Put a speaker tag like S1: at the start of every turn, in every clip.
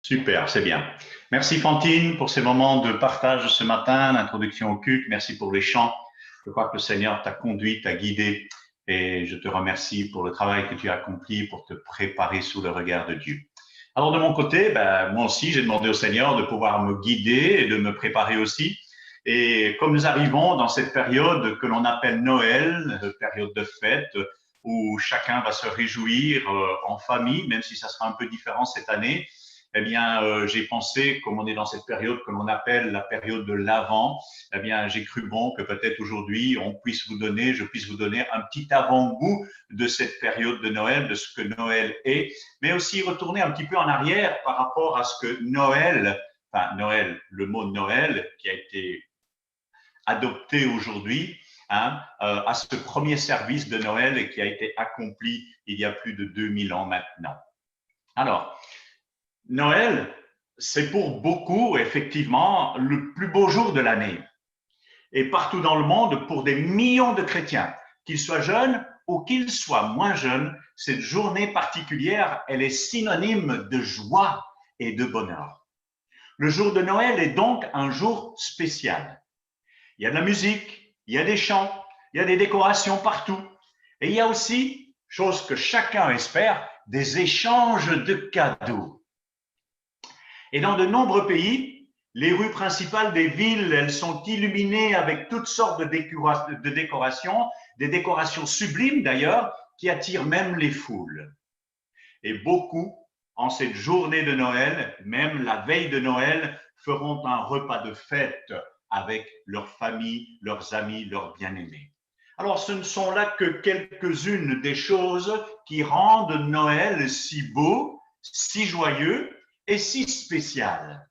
S1: Super, c'est bien. Merci Fantine pour ces moments de partage ce matin, l'introduction au culte. Merci pour les chants. Je crois que le Seigneur t'a conduit, t'a guidé et je te remercie pour le travail que tu as accompli pour te préparer sous le regard de Dieu. Alors de mon côté, moi aussi, j'ai demandé au Seigneur de pouvoir me guider et de me préparer aussi. Et comme nous arrivons dans cette période que l'on appelle Noël, période de fête, où chacun va se réjouir en famille, même si ça sera un peu différent cette année, eh bien, j'ai pensé, comme on est dans cette période que l'on appelle la période de l'Avent, eh bien, j'ai cru bon que peut-être aujourd'hui, je puisse vous donner un petit avant-goût de cette période de Noël, de ce que Noël est, mais aussi retourner un petit peu en arrière par rapport à ce que Noël, le mot Noël qui a été adopté aujourd'hui, à ce premier service de Noël qui a été accompli il y a plus de 2000 ans maintenant. Alors, Noël, c'est pour beaucoup, effectivement, le plus beau jour de l'année. Et partout dans le monde, pour des millions de chrétiens, qu'ils soient jeunes ou qu'ils soient moins jeunes, cette journée particulière, elle est synonyme de joie et de bonheur. Le jour de Noël est donc un jour spécial. Il y a de la musique, il y a des chants, il y a des décorations partout. Et il y a aussi, chose que chacun espère, des échanges de cadeaux. Et dans de nombreux pays, les rues principales des villes, elles sont illuminées avec toutes sortes de décorations, des décorations sublimes d'ailleurs, qui attirent même les foules. Et beaucoup, en cette journée de Noël, même la veille de Noël, feront un repas de fête avec leur famille, leurs amis, leurs bien-aimés. Alors, ce ne sont là que quelques-unes des choses qui rendent Noël si beau, si joyeux et si spécial.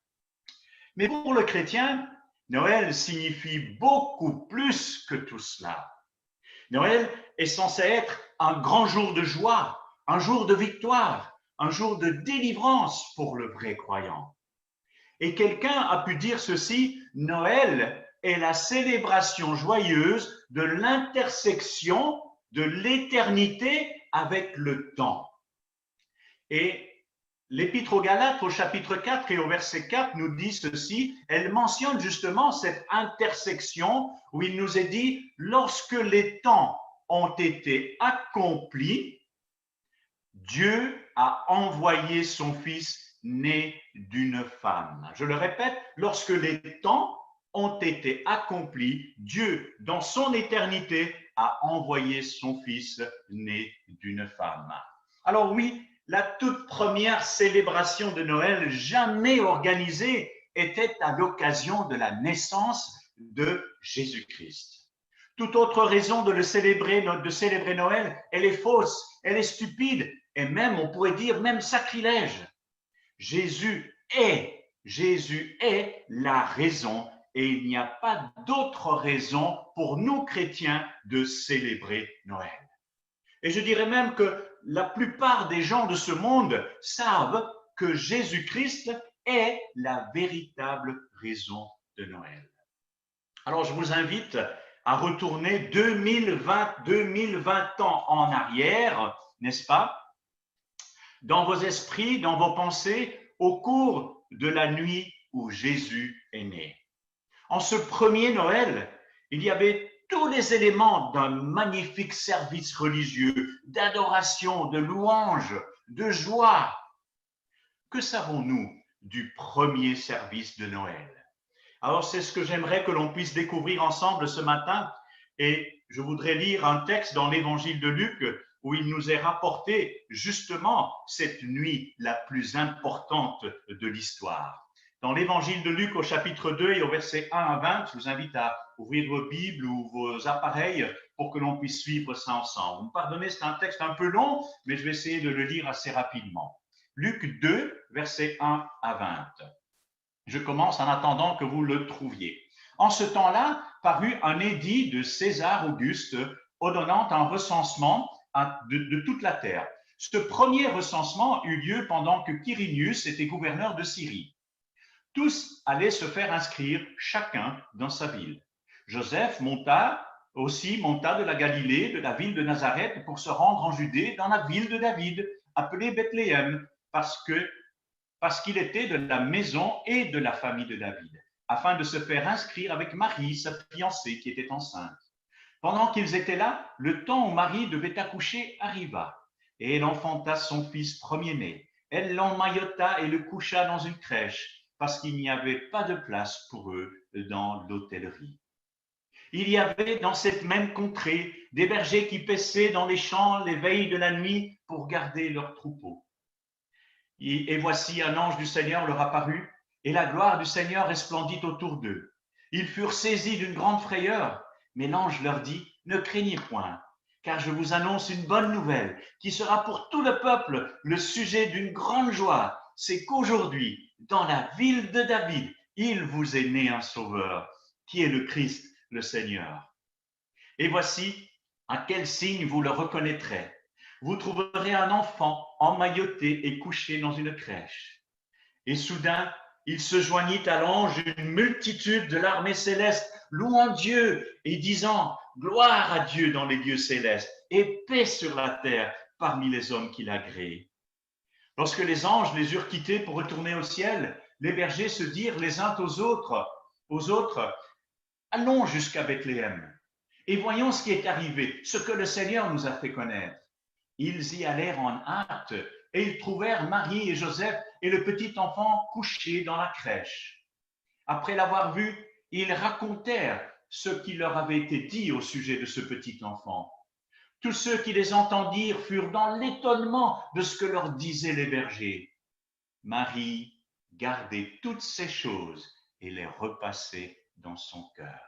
S1: Mais pour le chrétien, Noël signifie beaucoup plus que tout cela. Noël est censé être un grand jour de joie, un jour de victoire, un jour de délivrance pour le vrai croyant. Et quelqu'un a pu dire ceci, Noël est la célébration joyeuse de l'intersection de l'éternité avec le temps. Et l'Épître aux Galates au chapitre 4 et au verset 4 nous dit ceci, elle mentionne justement cette intersection où il nous est dit, lorsque les temps ont été accomplis, Dieu a envoyé son Fils né d'une femme. Je le répète, lorsque les temps ont été accomplis, Dieu, dans son éternité, a envoyé son Fils né d'une femme. Alors oui, la toute première célébration de Noël jamais organisée était à l'occasion de la naissance de Jésus-Christ. Toute autre raison de célébrer Noël, elle est fausse, elle est stupide et même, on pourrait dire, même sacrilège. Jésus est la raison et il n'y a pas d'autre raison pour nous chrétiens de célébrer Noël. Et je dirais même que la plupart des gens de ce monde savent que Jésus-Christ est la véritable raison de Noël. Alors, je vous invite à retourner 2020 ans en arrière, n'est-ce pas? Dans vos esprits, dans vos pensées, au cours de la nuit où Jésus est né. En ce premier Noël, il y avait tous les éléments d'un magnifique service religieux, d'adoration, de louange, de joie. Que savons-nous du premier service de Noël? Alors, c'est ce que j'aimerais que l'on puisse découvrir ensemble ce matin. Et je voudrais lire un texte dans l'évangile de Luc où il nous est rapporté justement cette nuit la plus importante de l'histoire. Dans l'évangile de Luc au chapitre 2 et au verset 1 à 20, je vous invite à ouvrir vos Bibles ou vos appareils pour que l'on puisse suivre ça ensemble. Vous me pardonnez, c'est un texte un peu long, mais je vais essayer de le lire assez rapidement. Luc 2, verset 1 à 20. Je commence en attendant que vous le trouviez. En ce temps-là, parut un édit de César Auguste ordonnant un recensement de toute la terre. Ce premier recensement eut lieu pendant que Quirinius était gouverneur de Syrie. Tous allaient se faire inscrire, chacun dans sa ville. Joseph monta de la Galilée, de la ville de Nazareth, pour se rendre en Judée, dans la ville de David, appelée Bethléem, parce parce qu'il était de la maison et de la famille de David, afin de se faire inscrire avec Marie, sa fiancée, qui était enceinte. Pendant qu'ils étaient là, le temps où Marie devait accoucher arriva, et elle enfanta son fils premier-né. Elle l'emmaillota et le coucha dans une crèche, parce qu'il n'y avait pas de place pour eux dans l'hôtellerie. Il y avait dans cette même contrée des bergers qui paissaient dans les champs les veilles de la nuit pour garder leurs troupeaux. Et voici un ange du Seigneur leur apparut, et la gloire du Seigneur resplendit autour d'eux. Ils furent saisis d'une grande frayeur, mais l'ange leur dit, ne craignez point, car je vous annonce une bonne nouvelle qui sera pour tout le peuple le sujet d'une grande joie. C'est qu'aujourd'hui, dans la ville de David, il vous est né un sauveur, qui est le Christ, le Seigneur. Et voici à quel signe vous le reconnaîtrez. Vous trouverez un enfant emmailloté et couché dans une crèche. Et soudain, il se joignit à l'ange une multitude de l'armée céleste, louant Dieu et disant « Gloire à Dieu dans les lieux célestes et paix sur la terre parmi les hommes qu'il a créés. » Lorsque les anges les eurent quittés pour retourner au ciel, les bergers se dirent les uns aux autres « Allons jusqu'à Bethléem et voyons ce qui est arrivé, ce que le Seigneur nous a fait connaître. » Ils y allèrent en hâte et ils trouvèrent Marie et Joseph et le petit enfant couché dans la crèche. Après l'avoir vu, ils racontèrent ce qui leur avait été dit au sujet de ce petit enfant. Tous ceux qui les entendirent furent dans l'étonnement de ce que leur disaient les bergers. Marie gardait toutes ces choses et les repassait dans son cœur.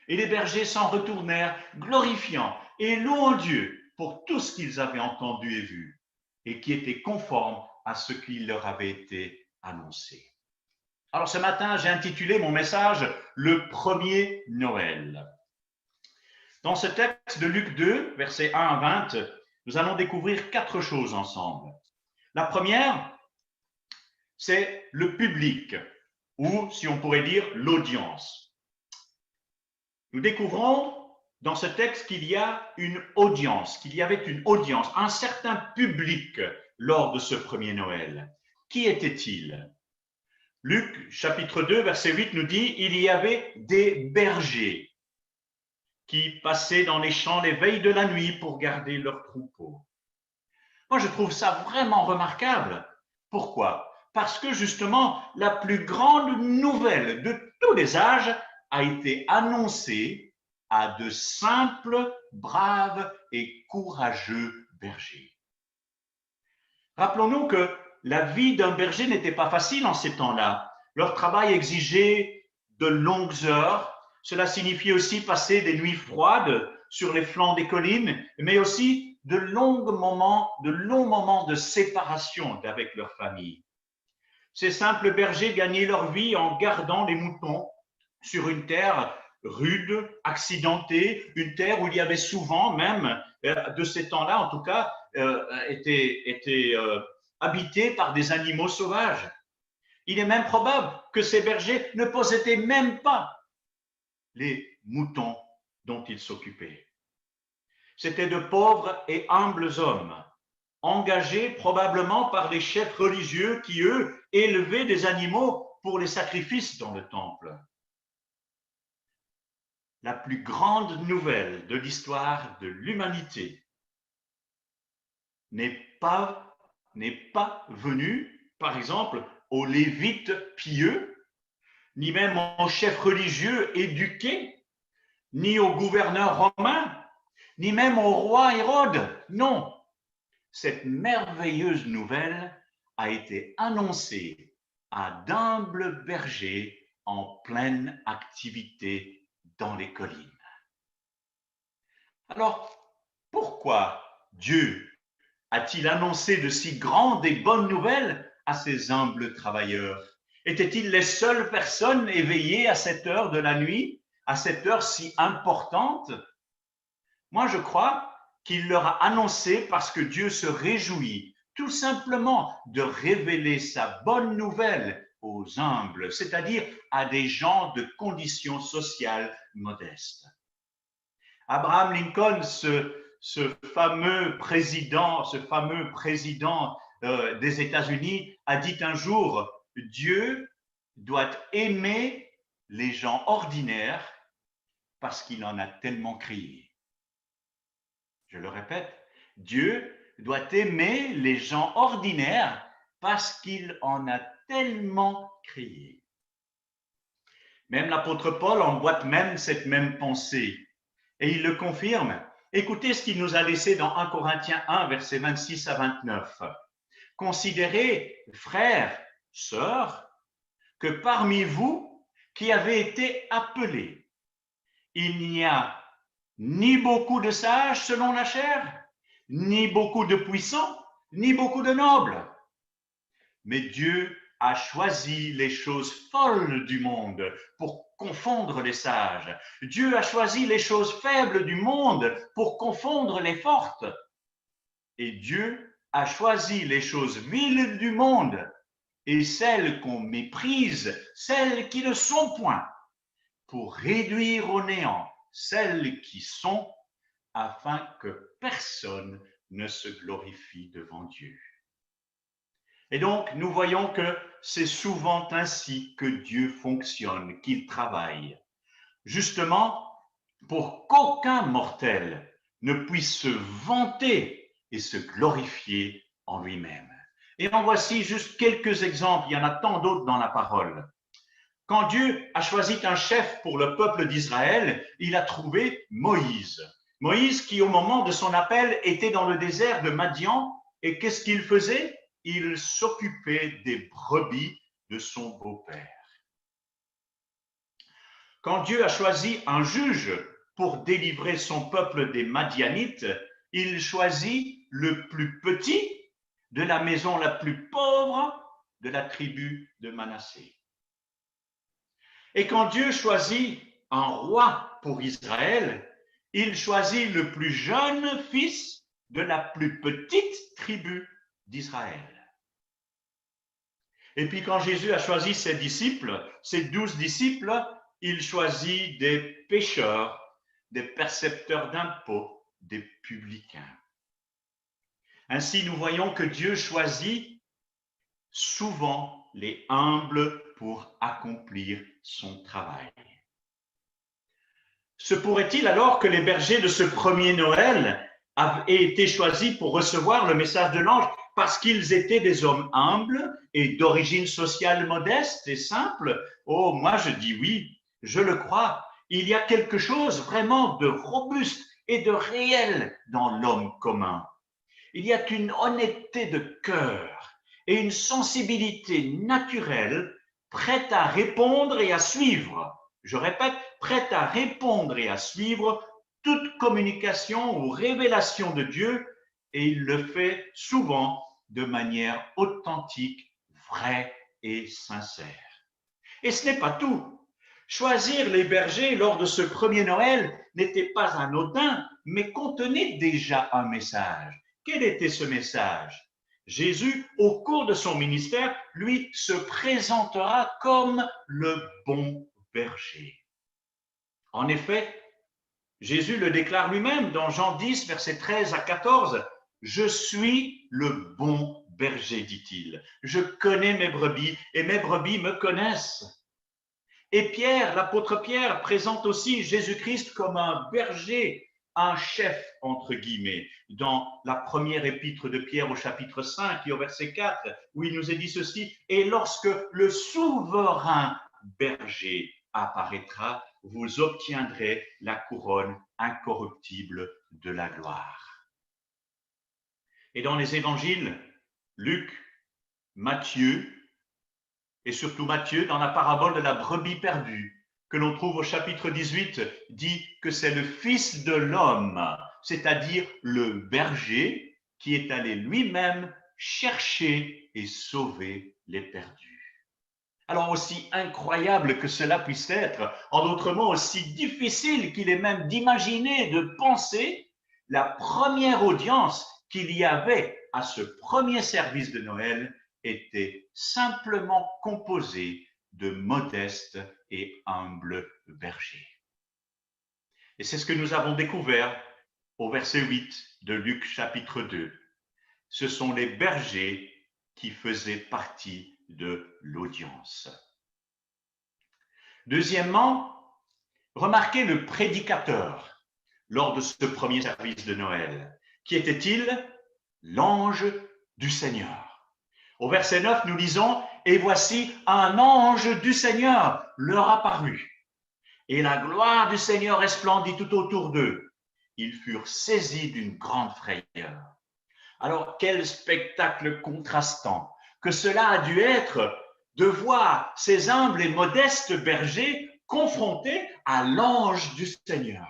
S1: Et les bergers s'en retournèrent, glorifiant et louant Dieu pour tout ce qu'ils avaient entendu et vu, et qui était conforme à ce qui leur avait été annoncé. Alors ce matin, j'ai intitulé mon message « Le premier Noël ». Dans ce texte de Luc 2, versets 1 à 20, nous allons découvrir 4 choses ensemble. La première, c'est le public, ou si on pourrait dire l'audience. Nous découvrons dans ce texte qu'il y a une audience, qu'il y avait une audience, un certain public lors de ce premier Noël. Qui était-il? Luc, chapitre 2, verset 8 nous dit « Il y avait des bergers qui passaient dans les champs les veilles de la nuit pour garder leurs troupeaux. » Moi, je trouve ça vraiment remarquable. Pourquoi? Parce que justement, la plus grande nouvelle de tous les âges a été annoncée à de simples, braves et courageux bergers. Rappelons-nous que la vie d'un berger n'était pas facile en ces temps-là. Leur travail exigeait de longues heures. Cela signifiait aussi passer des nuits froides sur les flancs des collines, mais aussi de longs moments de séparation avec leur famille. Ces simples bergers gagnaient leur vie en gardant les moutons sur une terre rude, accidentée, une terre où il y avait souvent même, de ces temps-là en tout cas, était habitée par des animaux sauvages. Il est même probable que ces bergers ne possédaient même pas les moutons dont ils s'occupaient. C'étaient de pauvres et humbles hommes, engagés probablement par les chefs religieux qui, eux, élevaient des animaux pour les sacrifices dans le temple. La plus grande nouvelle de l'histoire de l'humanité n'est pas venue, par exemple, aux Lévites pieux, ni même aux chefs religieux éduqués, ni aux gouverneurs romains, ni même au roi Hérode. Non, cette merveilleuse nouvelle a été annoncée à d'humbles bergers en pleine activité dans les collines. Alors, pourquoi Dieu a-t-il annoncé de si grandes et bonnes nouvelles à ces humbles travailleurs? Étaient-ils les seules personnes éveillées à cette heure de la nuit, à cette heure si importante? Moi, je crois qu'il leur a annoncé parce que Dieu se réjouit tout simplement de révéler sa bonne nouvelle aux humbles, c'est-à-dire à des gens de conditions sociales modestes. Abraham Lincoln, ce fameux président des États-Unis a dit un jour, Dieu doit aimer les gens ordinaires parce qu'il en a tellement créé. Je le répète, Dieu doit aimer les gens ordinaires parce qu'il en a tellement créé. Même l'apôtre Paul emboîte même cette même pensée et il le confirme. Écoutez ce qu'il nous a laissé dans 1 Corinthiens 1, versets 26 à 29. Considérez, frères, sœurs, que parmi vous qui avez été appelés, il n'y a ni beaucoup de sages selon la chair, ni beaucoup de puissants, ni beaucoup de nobles. Mais Dieu a choisi les choses folles du monde pour confondre les sages. Dieu a choisi les choses faibles du monde pour confondre les fortes. Et Dieu a choisi les choses viles du monde et celles qu'on méprise, celles qui ne sont point, pour réduire au néant celles qui sont, afin que personne ne se glorifie devant Dieu. Et donc, nous voyons que c'est souvent ainsi que Dieu fonctionne, qu'il travaille, justement pour qu'aucun mortel ne puisse se vanter et se glorifier en lui-même. Et en voici juste quelques exemples, il y en a tant d'autres dans la parole. Quand Dieu a choisi un chef pour le peuple d'Israël, il a trouvé Moïse. Moïse qui, au moment de son appel, était dans le désert de Madian. Et qu'est-ce qu'il faisait? Il s'occupait des brebis de son beau-père. Quand Dieu a choisi un juge pour délivrer son peuple des Madianites, il choisit le plus petit de la maison la plus pauvre de la tribu de Manassé. Et quand Dieu choisit un roi pour Israël, il choisit le plus jeune fils de la plus petite tribu d'Israël. Et puis quand Jésus a choisi ses disciples, ses 12 disciples, il choisit des pécheurs, des percepteurs d'impôts, des publicains. Ainsi, nous voyons que Dieu choisit souvent les humbles pour accomplir son travail. Se pourrait-il alors que les bergers de ce premier Noël aient été choisis pour recevoir le message de l'ange parce qu'ils étaient des hommes humbles et d'origine sociale modeste et simple? Oh, moi je dis oui, je le crois. Il y a quelque chose vraiment de robuste et de réel dans l'homme commun. Il y a une honnêteté de cœur et une sensibilité naturelle prête à répondre et à suivre. Je répète, prête à répondre et à suivre toute communication ou révélation de Dieu, et il le fait souvent de manière authentique, vraie et sincère. Et ce n'est pas tout. Choisir les bergers lors de ce premier Noël n'était pas anodin, mais contenait déjà un message. Quel était ce message? Jésus, au cours de son ministère, lui, se présentera comme le bon berger. En effet, Jésus le déclare lui-même dans Jean 10, versets 13 à 14. « Je suis le bon berger, dit-il. Je connais mes brebis et mes brebis me connaissent. » Et Pierre, l'apôtre Pierre, présente aussi Jésus-Christ comme un berger, un chef, entre guillemets, dans la première épître de Pierre au chapitre 5 et au verset 4, où il nous est dit ceci, « Et lorsque le souverain berger apparaîtra, vous obtiendrez la couronne incorruptible de la gloire. » Et dans les évangiles, Luc, Matthieu, et surtout Matthieu, dans la parabole de la brebis perdue, que l'on trouve au chapitre 18, dit que c'est le Fils de l'homme, c'est-à-dire le berger, qui est allé lui-même chercher et sauver les perdus. Alors aussi incroyable que cela puisse être, en d'autres mots aussi difficile qu'il est même d'imaginer, de penser, la première audience qu'il y avait à ce premier service de Noël était simplement composée de modestes et humbles bergers. Et c'est ce que nous avons découvert au verset 8 de Luc chapitre 2. Ce sont les bergers qui faisaient partie de l'audience. Deuxièmement, remarquez le prédicateur lors de ce premier service de Noël. Qui était-il? L'ange du Seigneur. Au verset 9, nous lisons « Et voici un ange du Seigneur leur apparut. Et la gloire du Seigneur resplendit tout autour d'eux. Ils furent saisis d'une grande frayeur. » Alors, quel spectacle contrastant que cela a dû être de voir ces humbles et modestes bergers confrontés à l'ange du Seigneur.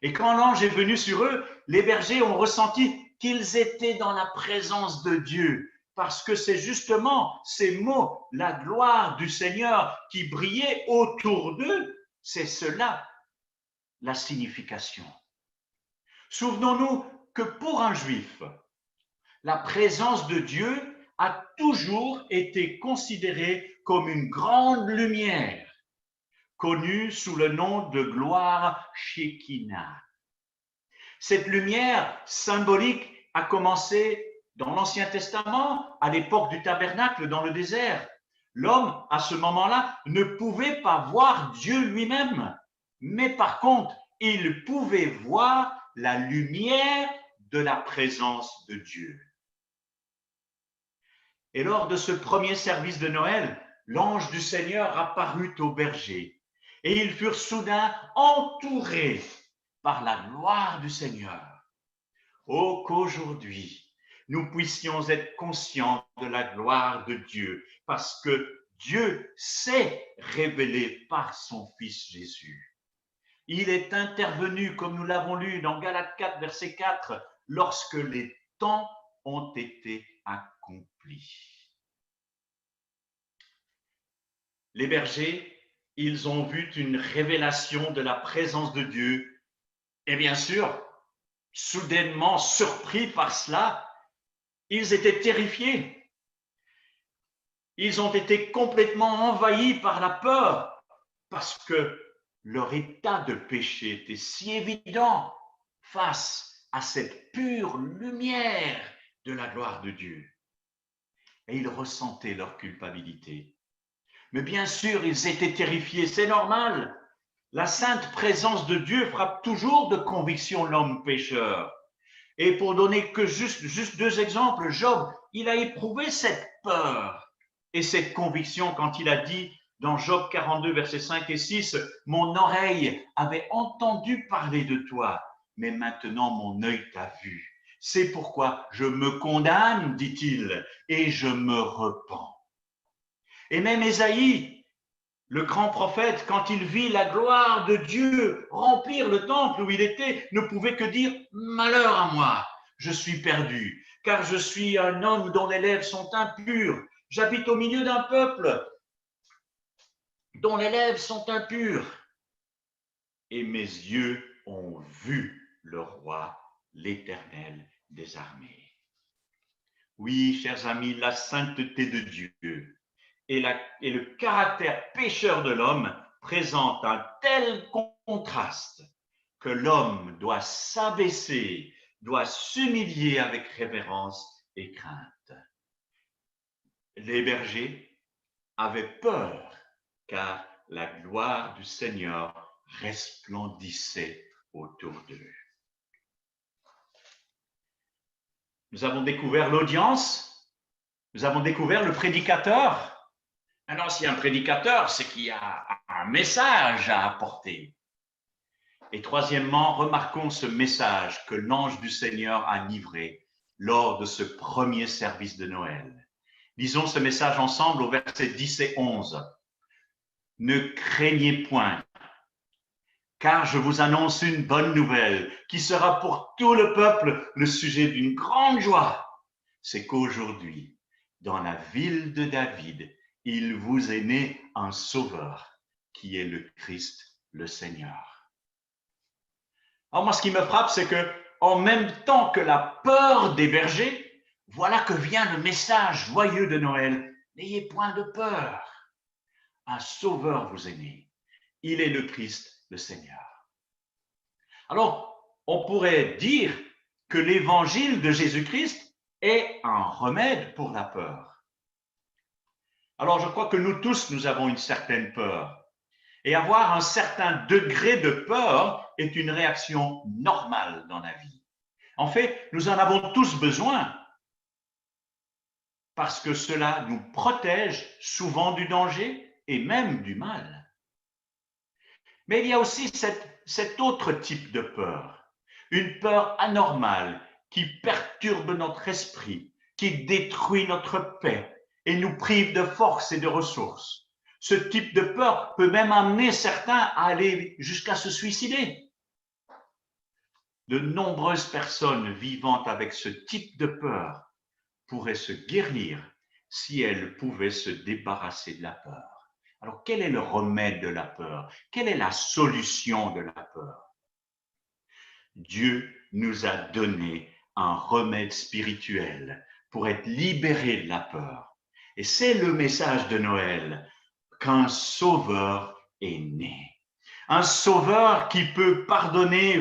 S1: Et quand l'ange est venu sur eux, les bergers ont ressenti qu'ils étaient dans la présence de Dieu, parce que c'est justement ces mots, la gloire du Seigneur qui brillait autour d'eux, c'est cela la signification. Souvenons-nous que pour un juif, la présence de Dieu a toujours été considérée comme une grande lumière, connue sous le nom de gloire Shekinah. Cette lumière symbolique a commencé dans l'Ancien Testament, à l'époque du tabernacle dans le désert. L'homme, à ce moment-là, ne pouvait pas voir Dieu lui-même, mais par contre, il pouvait voir la lumière de la présence de Dieu. Et lors de ce premier service de Noël, l'ange du Seigneur apparut aux bergers et ils furent soudain entourés par la gloire du Seigneur. Oh, qu'aujourd'hui, nous puissions être conscients de la gloire de Dieu parce que Dieu s'est révélé par son Fils Jésus. Il est intervenu, comme nous l'avons lu dans Galates 4, verset 4, lorsque les temps ont été accomplis. Les bergers, ils ont vu une révélation de la présence de Dieu et bien sûr, soudainement surpris par cela, ils étaient terrifiés. Ils ont été complètement envahis par la peur parce que leur état de péché était si évident face à cette pure lumière de la gloire de Dieu. Et ils ressentaient leur culpabilité. Mais bien sûr, ils étaient terrifiés, c'est normal. La sainte présence de Dieu frappe toujours de conviction l'homme pécheur. Et pour donner que juste deux exemples, Job, il a éprouvé cette peur et cette conviction quand il a dit dans Job 42, versets 5 et 6, « Mon oreille avait entendu parler de toi, mais maintenant mon œil t'a vu. C'est pourquoi je me condamne, dit-il, et je me repens. » Et même Ésaïe, le grand prophète, quand il vit la gloire de Dieu remplir le temple où il était, ne pouvait que dire « Malheur à moi, je suis perdu, car je suis un homme dont les lèvres sont impures. J'habite au milieu d'un peuple dont les lèvres sont impures. Et mes yeux ont vu le roi, l'Éternel des armées. » Oui, chers amis, la sainteté de Dieu et le caractère pécheur de l'homme présentent un tel contraste que l'homme doit s'abaisser, doit s'humilier avec révérence et crainte. Les bergers avaient peur car la gloire du Seigneur resplendissait autour d'eux. Nous avons découvert l'audience, nous avons découvert le prédicateur. Maintenant, s'il y a un prédicateur, c'est qu'il y a un message à apporter. Et troisièmement, remarquons ce message que l'ange du Seigneur a livré lors de ce premier service de Noël. Lisons ce message ensemble au verset 10 et 11. « Ne craignez point, car je vous annonce une bonne nouvelle qui sera pour tout le peuple le sujet d'une grande joie. C'est qu'aujourd'hui, dans la ville de David, il vous est né un sauveur qui est le Christ, le Seigneur. » Alors moi, ce qui me frappe, c'est que en même temps que la peur des bergers, voilà que vient le message joyeux de Noël. N'ayez point de peur. Un sauveur vous est né. Il est le Christ, le Seigneur. Alors, on pourrait dire que l'évangile de Jésus-Christ est un remède pour la peur. Alors, je crois que nous tous, nous avons une certaine peur. Et avoir un certain degré de peur est une réaction normale dans la vie. En fait, nous en avons tous besoin parce que cela nous protège souvent du danger et même du mal. Mais il y a aussi cet autre type de peur, une peur anormale qui perturbe notre esprit, qui détruit notre paix et nous prive de force et de ressources. Ce type de peur peut même amener certains à aller jusqu'à se suicider. De nombreuses personnes vivant avec ce type de peur pourraient se guérir si elles pouvaient se débarrasser de la peur. Alors, quel est le remède de la peur? Quelle est la solution de la peur? Dieu nous a donné un remède spirituel pour être libérés de la peur. Et c'est le message de Noël, qu'un sauveur est né. Un sauveur qui peut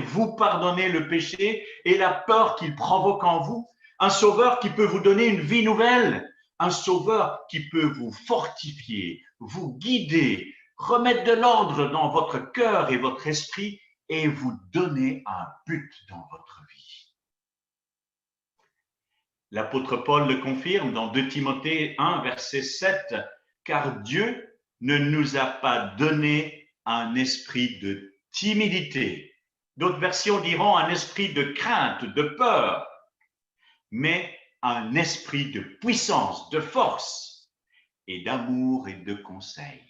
S1: vous pardonner le péché et la peur qu'il provoque en vous. Un sauveur qui peut vous donner une vie nouvelle. Un sauveur qui peut vous fortifier, vous guider, remettre de l'ordre dans votre cœur et votre esprit et vous donner un but dans votre vie. L'apôtre Paul le confirme dans 2 Timothée 1, verset 7, « Car Dieu ne nous a pas donné un esprit de timidité. » D'autres versions diront un esprit de crainte, de peur, mais un esprit de puissance, de force et d'amour et de conseil.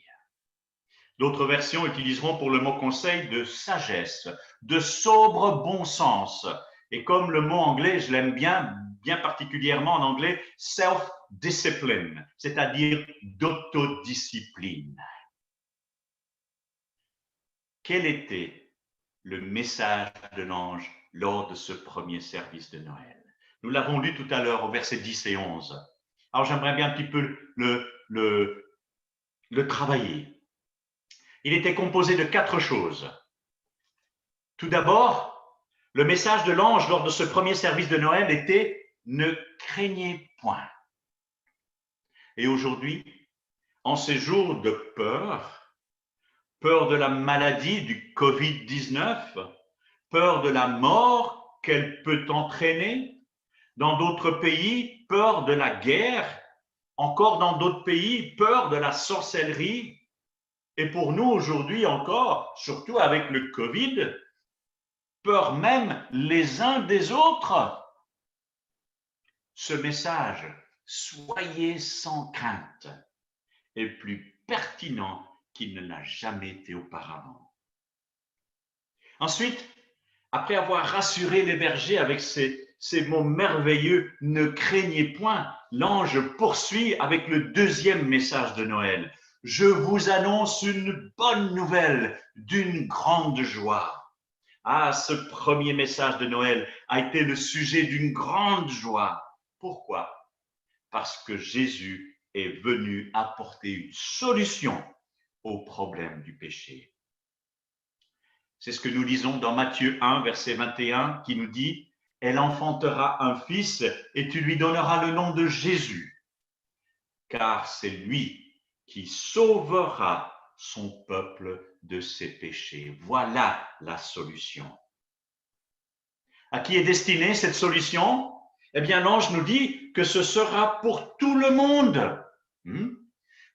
S1: D'autres versions utiliseront pour le mot conseil de sagesse, de sobre bon sens. Et comme le mot anglais, je l'aime bien particulièrement en anglais, self-discipline, c'est-à-dire d'autodiscipline. Quel était le message de l'ange lors de ce premier service de Noël? Nous l'avons lu tout à l'heure au verset 10 et 11. Alors j'aimerais bien un petit peu le travailler. Il était composé de 4 choses. Tout d'abord, le message de l'ange lors de ce premier service de Noël était « Ne craignez point ». Et aujourd'hui, en ces jours de peur, peur de la maladie du Covid-19, peur de la mort qu'elle peut entraîner, dans d'autres pays, peur de la guerre, encore dans d'autres pays, peur de la sorcellerie, et pour nous aujourd'hui encore, surtout avec le Covid, peur même les uns des autres. Ce message, soyez sans crainte, est plus pertinent qu'il ne l'a jamais été auparavant. Ensuite, après avoir rassuré les bergers avec ces mots merveilleux, ne craignez point, l'ange poursuit avec le deuxième message de Noël. Je vous annonce une bonne nouvelle d'une grande joie. Ah, ce premier message de Noël a été le sujet d'une grande joie. Pourquoi? Parce que Jésus est venu apporter une solution au problème du péché. C'est ce que nous lisons dans Matthieu 1, verset 21, qui nous dit « Elle enfantera un fils et tu lui donneras le nom de Jésus, car c'est lui qui sauvera son peuple de ses péchés. » Voilà la solution. À qui est destinée cette solution? Eh bien, l'ange nous dit que ce sera pour tout le monde.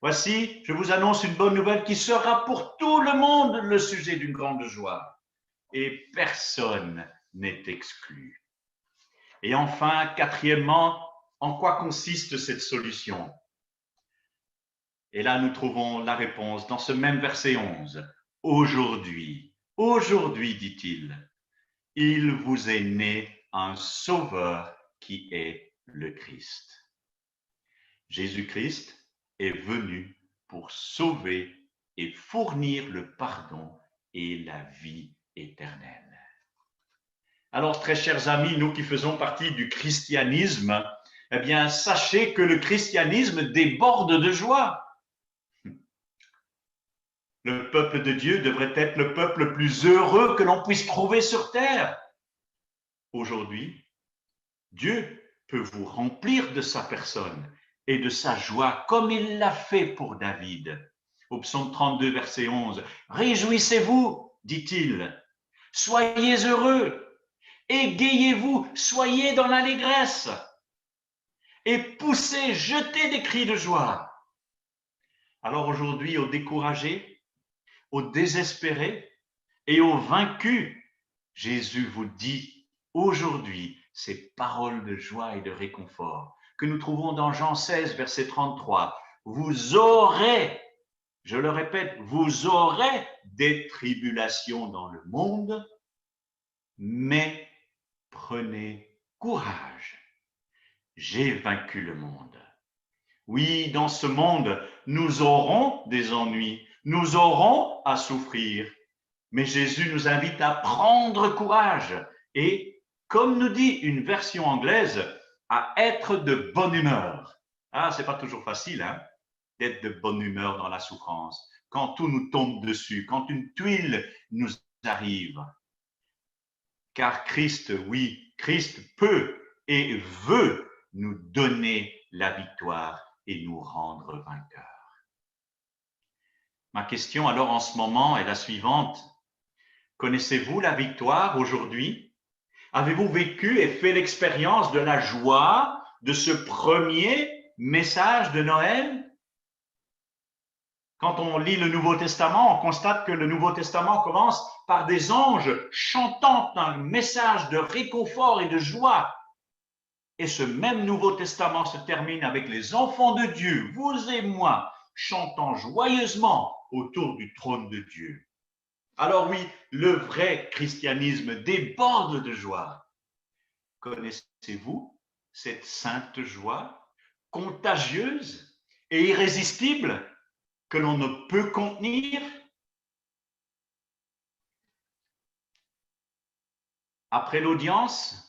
S1: Voici, je vous annonce une bonne nouvelle qui sera pour tout le monde le sujet d'une grande joie. Et personne n'est exclu. Et enfin, quatrièmement, en quoi consiste cette solution? Et là, nous trouvons la réponse dans ce même verset 11. Aujourd'hui, dit-il, il vous est né un sauveur qui est le Christ. Jésus-Christ est venu pour sauver et fournir le pardon et la vie éternelle. Alors, très chers amis, nous qui faisons partie du christianisme, eh bien, sachez que le christianisme déborde de joie. Le peuple de Dieu devrait être le peuple le plus heureux que l'on puisse trouver sur terre. Aujourd'hui, Dieu peut vous remplir de sa personne et de sa joie, comme il l'a fait pour David. Au psaume 32, verset 11, « Réjouissez-vous, dit-il, soyez heureux, égayez-vous, soyez dans l'allégresse, et poussez, jetez des cris de joie. » Alors aujourd'hui, aux découragés, aux désespérés et aux vaincus, Jésus vous dit aujourd'hui ces paroles de joie et de réconfort que nous trouvons dans Jean 16, verset 33. Vous aurez, je le répète, vous aurez des tribulations dans le monde, mais prenez courage. J'ai vaincu le monde. Oui, dans ce monde, nous aurons des ennuis, nous aurons à souffrir, mais Jésus nous invite à prendre courage et, comme nous dit une version anglaise, à être de bonne humeur. Ah, c'est pas toujours facile, hein, d'être de bonne humeur dans la souffrance, quand tout nous tombe dessus, quand une tuile nous arrive. Car Christ, oui, Christ peut et veut nous donner la victoire et nous rendre vainqueurs. Ma question alors en ce moment est la suivante. Connaissez-vous la victoire aujourd'hui? Avez-vous vécu et fait l'expérience de la joie de ce premier message de Noël? Quand on lit le Nouveau Testament, on constate que le Nouveau Testament commence par des anges chantant un message de réconfort et de joie. Et ce même Nouveau Testament se termine avec les enfants de Dieu, vous et moi, chantant joyeusement autour du trône de Dieu. Alors oui, le vrai christianisme déborde de joie. Connaissez-vous cette sainte joie, contagieuse et irrésistible que l'on ne peut contenir? Après l'audience,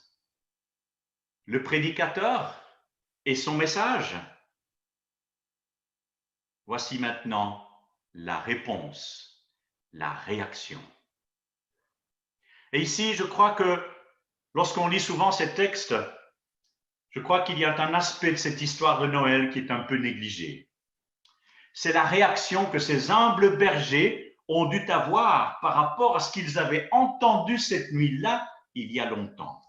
S1: le prédicateur et son message, voici maintenant la réponse, la réaction. Et ici, je crois que lorsqu'on lit souvent ces textes, je crois qu'il y a un aspect de cette histoire de Noël qui est un peu négligé. C'est la réaction que ces humbles bergers ont dû avoir par rapport à ce qu'ils avaient entendu cette nuit-là, il y a longtemps.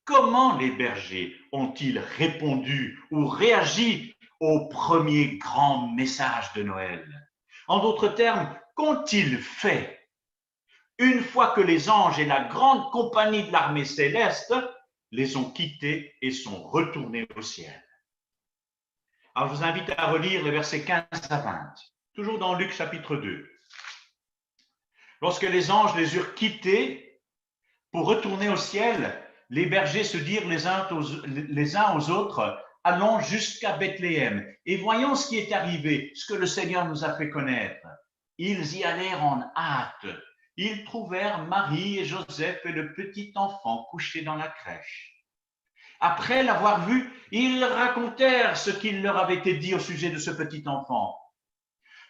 S1: Comment les bergers ont-ils répondu ou réagi au premier grand message de Noël? En d'autres termes, qu'ont-ils fait une fois que les anges et la grande compagnie de l'armée céleste les ont quittés et sont retournés au ciel? Alors, je vous invite à relire les versets 15 à 20, toujours dans Luc chapitre 2. Lorsque les anges les eurent quittés pour retourner au ciel, les bergers se dirent les uns aux autres, « Allons jusqu'à Bethléem et voyons ce qui est arrivé, ce que le Seigneur nous a fait connaître. » Ils y allèrent en hâte. Ils trouvèrent Marie et Joseph et le petit enfant couché dans la crèche. Après l'avoir vu, ils racontèrent ce qu'il leur avait été dit au sujet de ce petit enfant.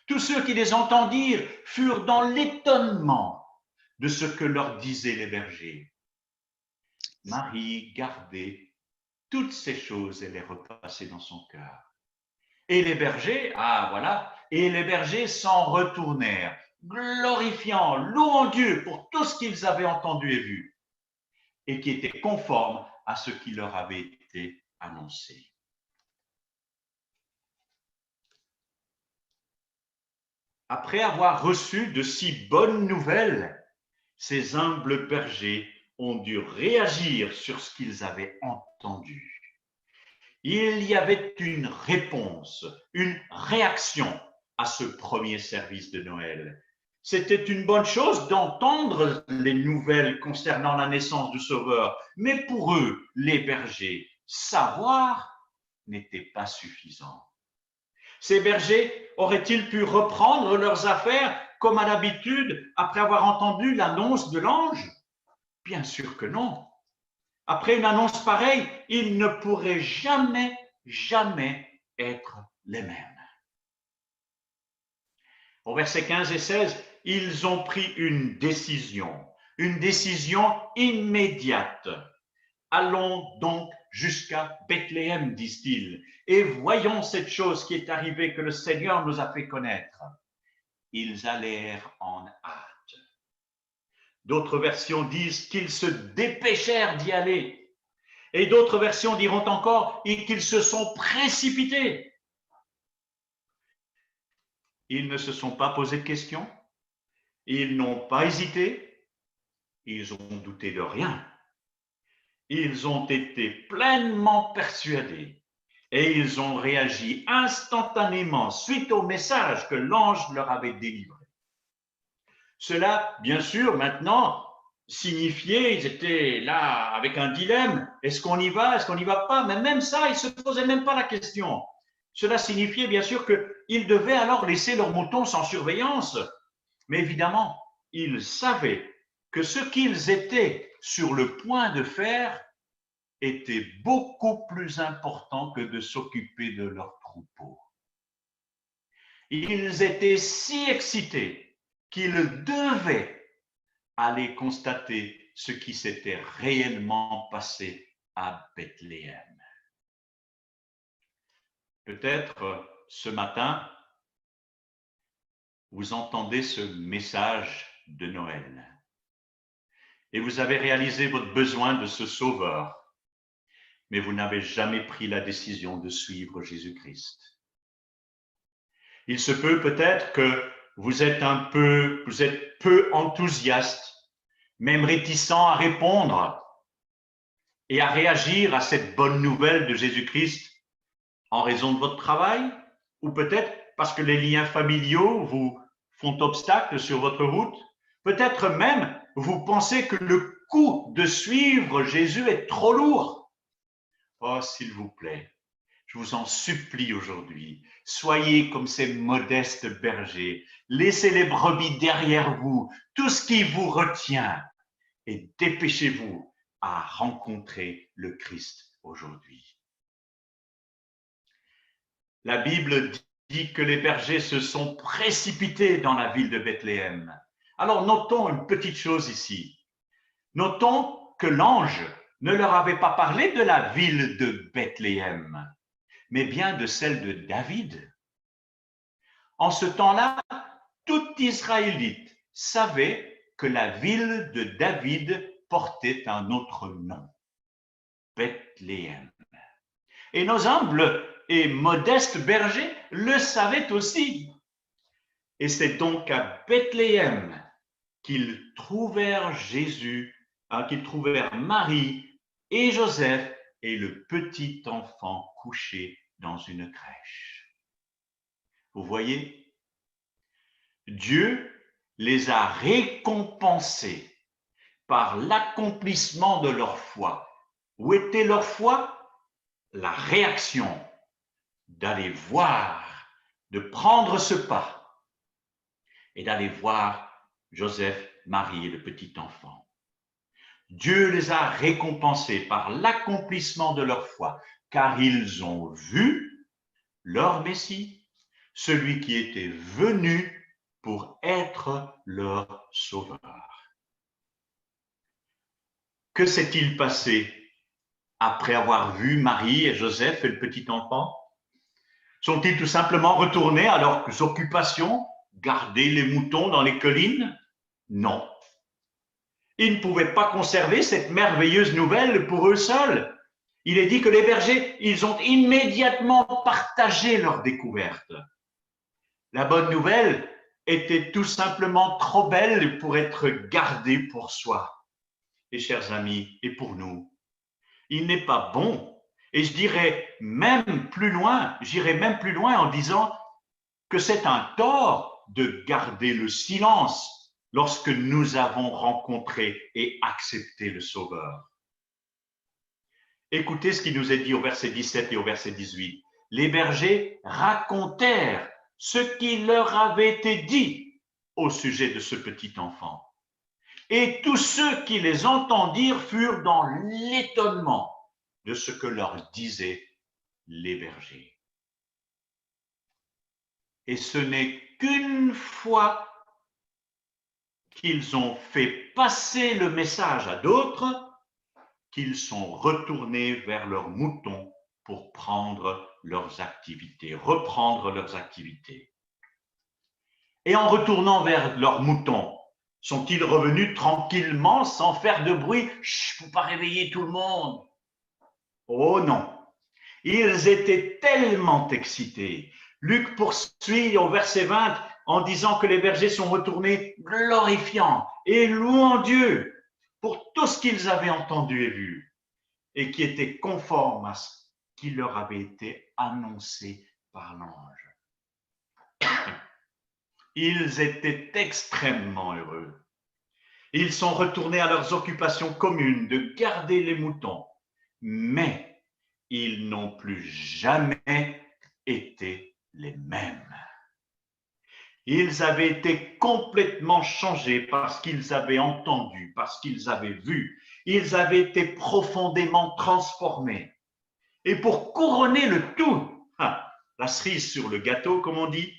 S1: Tous ceux qui les entendirent furent dans l'étonnement de ce que leur disaient les bergers. Marie gardait toutes ces choses et les repassait dans son cœur. Et les bergers, et les bergers s'en retournèrent, glorifiant, louant Dieu pour tout ce qu'ils avaient entendu et vu, et qui était conforme à ce qui leur avait été annoncé. Après avoir reçu de si bonnes nouvelles, ces humbles bergers ont dû réagir sur ce qu'ils avaient entendu. Il y avait une réponse, une réaction à ce premier service de Noël. C'était une bonne chose d'entendre les nouvelles concernant la naissance du Sauveur, mais pour eux, les bergers, savoir n'était pas suffisant. Ces bergers auraient-ils pu reprendre leurs affaires comme à l'habitude après avoir entendu l'annonce de l'ange? Bien sûr que non. Après une annonce pareille, ils ne pourraient jamais être les mêmes. Au verset 15 et 16, ils ont pris une décision immédiate. Allons donc jusqu'à Bethléem, disent-ils, et voyons cette chose qui est arrivée que le Seigneur nous a fait connaître. Ils allèrent en hâte. D'autres versions disent qu'ils se dépêchèrent d'y aller. Et d'autres versions diront encore qu'ils se sont précipités. Ils ne se sont pas posé de questions, ils n'ont pas hésité, ils ont douté de rien. Ils ont été pleinement persuadés et ils ont réagi instantanément suite au message que l'ange leur avait délivré. Cela, bien sûr, maintenant, signifiait, ils étaient là avec un dilemme, est-ce qu'on y va, est-ce qu'on n'y va pas, mais même ça, ils ne se posaient même pas la question. Cela signifiait bien sûr qu'ils devaient alors laisser leurs moutons sans surveillance, mais évidemment, ils savaient que ce qu'ils étaient sur le point de faire était beaucoup plus important que de s'occuper de leurs troupeaux. Ils étaient si excités qu'ils devaient aller constater ce qui s'était réellement passé à Bethléem. Peut-être ce matin, vous entendez ce message de Noël et vous avez réalisé votre besoin de ce Sauveur, mais vous n'avez jamais pris la décision de suivre Jésus-Christ. Il se peut peut-être que vous êtes peu enthousiaste, même réticent à répondre et à réagir à cette bonne nouvelle de Jésus-Christ en raison de votre travail, ou peut-être parce que les liens familiaux vous font obstacle sur votre route. Peut-être même vous pensez que le coût de suivre Jésus est trop lourd. Oh, s'il vous plaît, je vous en supplie aujourd'hui, soyez comme ces modestes bergers, laissez les brebis derrière vous, tout ce qui vous retient, et dépêchez-vous à rencontrer le Christ aujourd'hui. La Bible dit que les bergers se sont précipités dans la ville de Bethléem. Alors notons une petite chose ici. Notons que l'ange ne leur avait pas parlé de la ville de Bethléem, mais bien de celle de David. En ce temps-là, tout Israélite savait que la ville de David portait un autre nom, Bethléem. Et nos humbles et modestes bergers le savaient aussi. Et c'est donc à Bethléem qu'ils trouvèrent Jésus, qu'ils trouvèrent Marie et Joseph et le petit enfant couché dans une crèche. Vous voyez, Dieu les a récompensés par l'accomplissement de leur foi. Où était leur foi? La réaction d'aller voir, de prendre ce pas et d'aller voir Joseph, Marie et le petit enfant. Dieu les a récompensés par l'accomplissement de leur foi, car ils ont vu leur Messie, celui qui était venu pour être leur sauveur. Que s'est-il passé après avoir vu Marie et Joseph et le petit enfant? Sont-ils tout simplement retournés à leurs occupations, garder les moutons dans les collines? Non. Ils ne pouvaient pas conserver cette merveilleuse nouvelle pour eux seuls. Il est dit que les bergers, ils ont immédiatement partagé leur découverte. La bonne nouvelle était tout simplement trop belle pour être gardée pour soi. Et chers amis, et pour nous, il n'est pas bon, et j'irai même plus loin en disant que c'est un tort de garder le silence lorsque nous avons rencontré et accepté le Sauveur. Écoutez ce qui nous est dit au verset 17 et au verset 18. Les bergers racontèrent ce qui leur avait été dit au sujet de ce petit enfant. Et tous ceux qui les entendirent furent dans l'étonnement de ce que leur disaient les bergers. Et ce n'est qu'une fois qu'ils ont fait passer le message à d'autres qu'ils sont retournés vers leurs moutons pour prendre leurs activités, reprendre leurs activités. Et en retournant vers leurs moutons, sont-ils revenus tranquillement, sans faire de bruit? Chut, faut pas réveiller tout le monde. Oh non, ils étaient tellement excités. Luc poursuit au verset 20 en disant que les bergers sont retournés glorifiant et louant Dieu pour tout ce qu'ils avaient entendu et vu et qui était conforme à ce qui leur avait été annoncé par l'ange. Ils étaient extrêmement heureux. Ils sont retournés à leurs occupations communes de garder les moutons, mais ils n'ont plus jamais été les mêmes. Ils avaient été complètement changés parce qu'ils avaient entendu, parce qu'ils avaient vu. Ils avaient été profondément transformés. Et pour couronner le tout, la cerise sur le gâteau, comme on dit,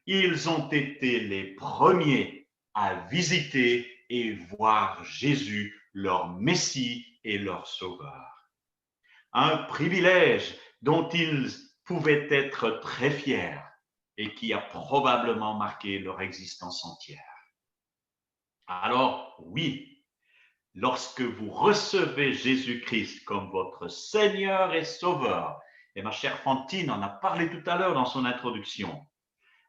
S1: ils ont été les premiers à visiter et voir Jésus, leur Messie et leur Sauveur. Un privilège dont ils pouvaient être très fiers et qui a probablement marqué leur existence entière. Alors, oui, lorsque vous recevez Jésus-Christ comme votre Seigneur et Sauveur, et ma chère Fantine en a parlé tout à l'heure dans son introduction,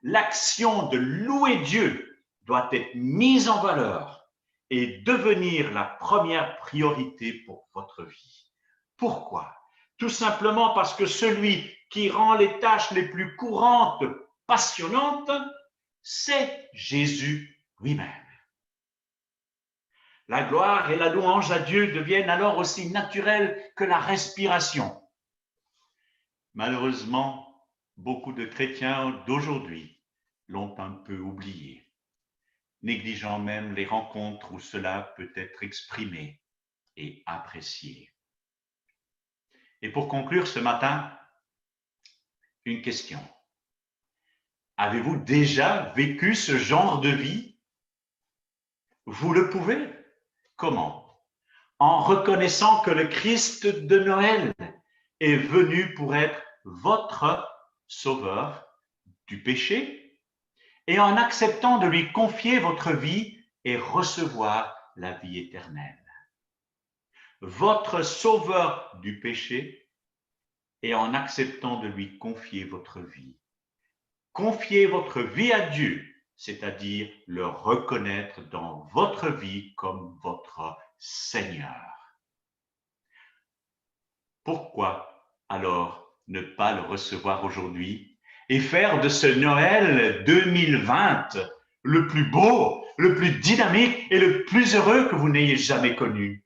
S1: l'action de louer Dieu doit être mise en valeur et devenir la première priorité pour votre vie. Pourquoi? Tout simplement parce que celui qui rend les tâches les plus courantes passionnantes, c'est Jésus lui-même. La gloire et la louange à Dieu deviennent alors aussi naturelles que la respiration. Malheureusement, beaucoup de chrétiens d'aujourd'hui l'ont un peu oublié, négligeant même les rencontres où cela peut être exprimé et apprécié. Et pour conclure ce matin, une question. Avez-vous déjà vécu ce genre de vie? Vous le pouvez. Comment? En reconnaissant que le Christ de Noël est venu pour être votre sauveur du péché et en acceptant de lui confier votre vie et recevoir la vie éternelle. Votre sauveur du péché et en acceptant de lui confier votre vie. Confiez votre vie à Dieu, c'est-à-dire le reconnaître dans votre vie comme votre Seigneur. Pourquoi alors ne pas le recevoir aujourd'hui et faire de ce Noël 2020 le plus beau, le plus dynamique et le plus heureux que vous n'ayez jamais connu?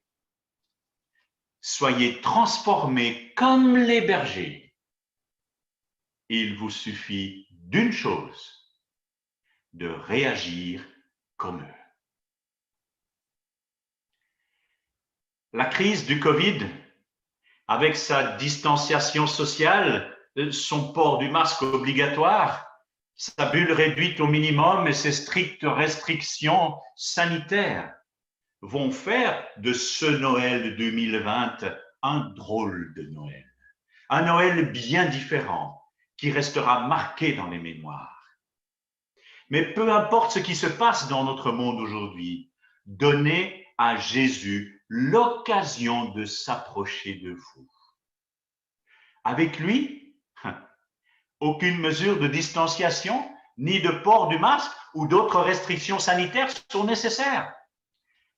S1: Soyez transformés comme les bergers. Il vous suffit d'une chose, de réagir comme eux. La crise du Covid, avec sa distanciation sociale, son port du masque obligatoire, sa bulle réduite au minimum et ses strictes restrictions sanitaires vont faire de ce Noël 2020 un drôle de Noël. Un Noël bien différent qui restera marqué dans les mémoires. Mais peu importe ce qui se passe dans notre monde aujourd'hui, donnez à Jésus l'occasion de s'approcher de vous. Avec lui, aucune mesure de distanciation, ni de port du masque ou d'autres restrictions sanitaires sont nécessaires.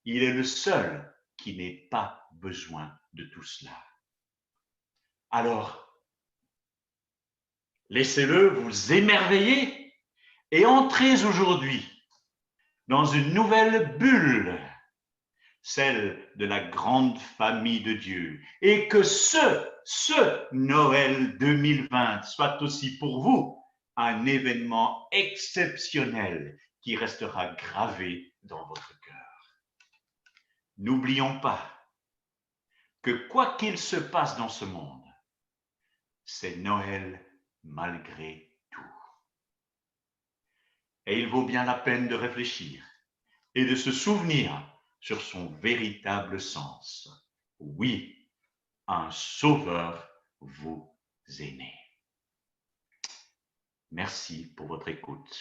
S1: Il est le seul qui n'ait pas besoin de tout cela. Alors, laissez-le vous émerveiller et entrez aujourd'hui dans une nouvelle bulle, celle de la grande famille de Dieu. Et que ce Noël 2020 soit aussi pour vous un événement exceptionnel qui restera gravé dans votre cœur. N'oublions pas que quoi qu'il se passe dans ce monde, c'est Noël malgré tout. Et il vaut bien la peine de réfléchir et de se souvenir sur son véritable sens. Oui, un sauveur vous est né. Merci pour votre écoute.